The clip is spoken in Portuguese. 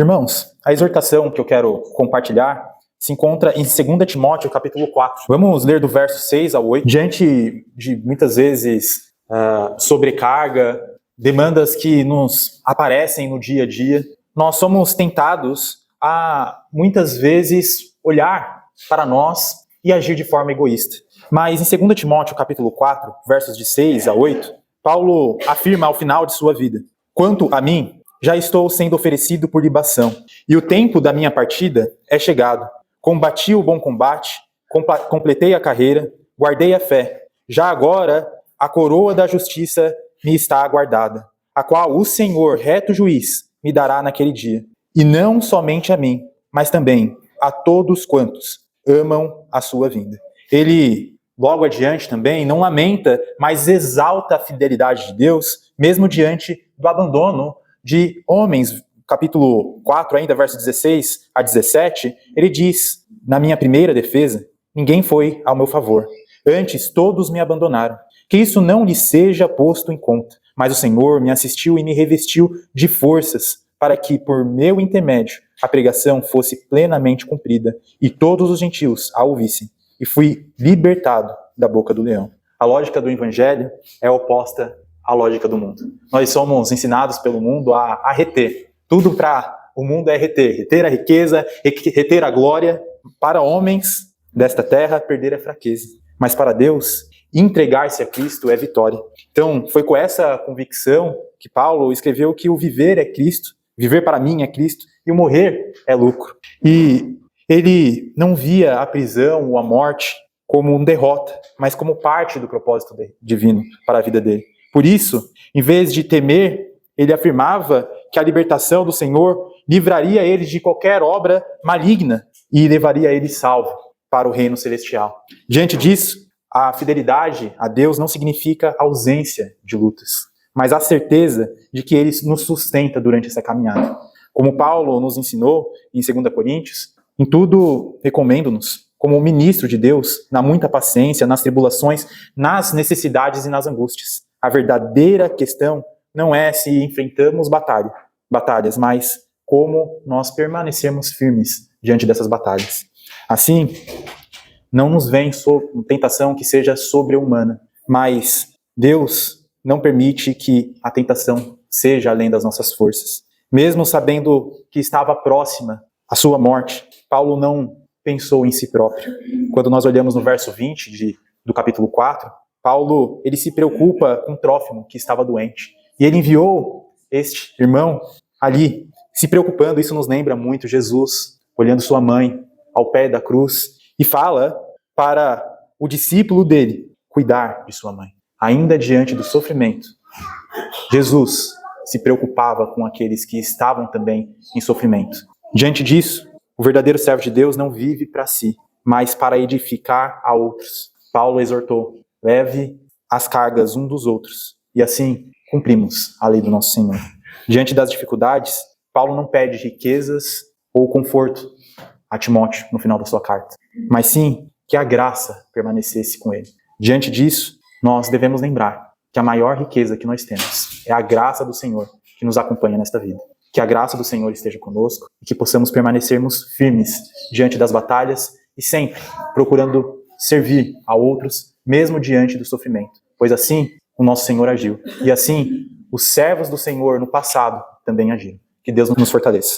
Irmãos, a exortação que eu quero compartilhar se encontra em 2 Timóteo, capítulo 4. Vamos ler do verso 6 ao 8. Diante de, muitas vezes, sobrecarga, demandas que nos aparecem no dia a dia, nós somos tentados a, muitas vezes, olhar para nós e agir de forma egoísta. Mas em 2 Timóteo, capítulo 4, versos de 6 a 8, Paulo afirma ao final de sua vida: quanto a mim, já estou sendo oferecido por libação, e o tempo da minha partida é chegado. Combati o bom combate, completei a carreira, guardei a fé. Já agora, a coroa da justiça me está aguardada, a qual o Senhor, reto juiz, me dará naquele dia. E não somente a mim, mas também a todos quantos amam a sua vinda. Ele, logo adiante também, não lamenta, mas exalta a fidelidade de Deus, mesmo diante do abandono de homens. Capítulo 4, ainda, verso 16 a 17, ele diz: na minha primeira defesa, ninguém foi ao meu favor. Antes, todos me abandonaram. Que isso não lhe seja posto em conta. Mas o Senhor me assistiu e me revestiu de forças, para que, por meu intermédio, a pregação fosse plenamente cumprida, e todos os gentios a ouvissem. E fui libertado da boca do leão. A lógica do evangelho é oposta à lógica do mundo. Nós somos ensinados pelo mundo a reter. Tudo para o mundo é reter. Reter a riqueza, reter a glória. Para homens desta terra, perder a fraqueza. Mas para Deus, entregar-se a Cristo é vitória. Então, foi com essa convicção que Paulo escreveu que o viver é Cristo, viver para mim é Cristo, e o morrer é lucro. E ele não via a prisão ou a morte como uma derrota, mas como parte do propósito divino para a vida dele. Por isso, em vez de temer, ele afirmava que a libertação do Senhor livraria ele de qualquer obra maligna e levaria ele salvo para o reino celestial. Diante disso, a fidelidade a Deus não significa ausência de lutas, mas a certeza de que Ele nos sustenta durante essa caminhada. Como Paulo nos ensinou em 2 Coríntios, em tudo recomendo-nos, como ministro de Deus, na muita paciência, nas tribulações, nas necessidades e nas angústias. A verdadeira questão não é se enfrentamos batalhas, mas como nós permanecemos firmes diante dessas batalhas. Assim, não nos vem tentação que seja sobre-humana, mas Deus não permite que a tentação seja além das nossas forças. Mesmo sabendo que estava próxima a sua morte, Paulo não pensou em si próprio. Quando nós olhamos no verso 20 do capítulo 4, Paulo ele se preocupa com Trófimo, que estava doente. E ele enviou este irmão ali, se preocupando. Isso nos lembra muito Jesus, olhando sua mãe ao pé da cruz, e fala para o discípulo dele cuidar de sua mãe. Ainda diante do sofrimento, Jesus se preocupava com aqueles que estavam também em sofrimento. Diante disso, o verdadeiro servo de Deus não vive para si, mas para edificar a outros. Paulo exortou: leve as cargas um dos outros, e assim cumprimos a lei do nosso Senhor. Diante das dificuldades, Paulo não pede riquezas ou conforto a Timóteo no final da sua carta, mas sim que a graça permanecesse com ele. Diante disso, nós devemos lembrar que a maior riqueza que nós temos é a graça do Senhor que nos acompanha nesta vida. Que a graça do Senhor esteja conosco e que possamos permanecermos firmes diante das batalhas e sempre procurando servir a outros, mesmo diante do sofrimento. Pois assim o nosso Senhor agiu. E assim os servos do Senhor no passado também agiram. Que Deus nos fortaleça.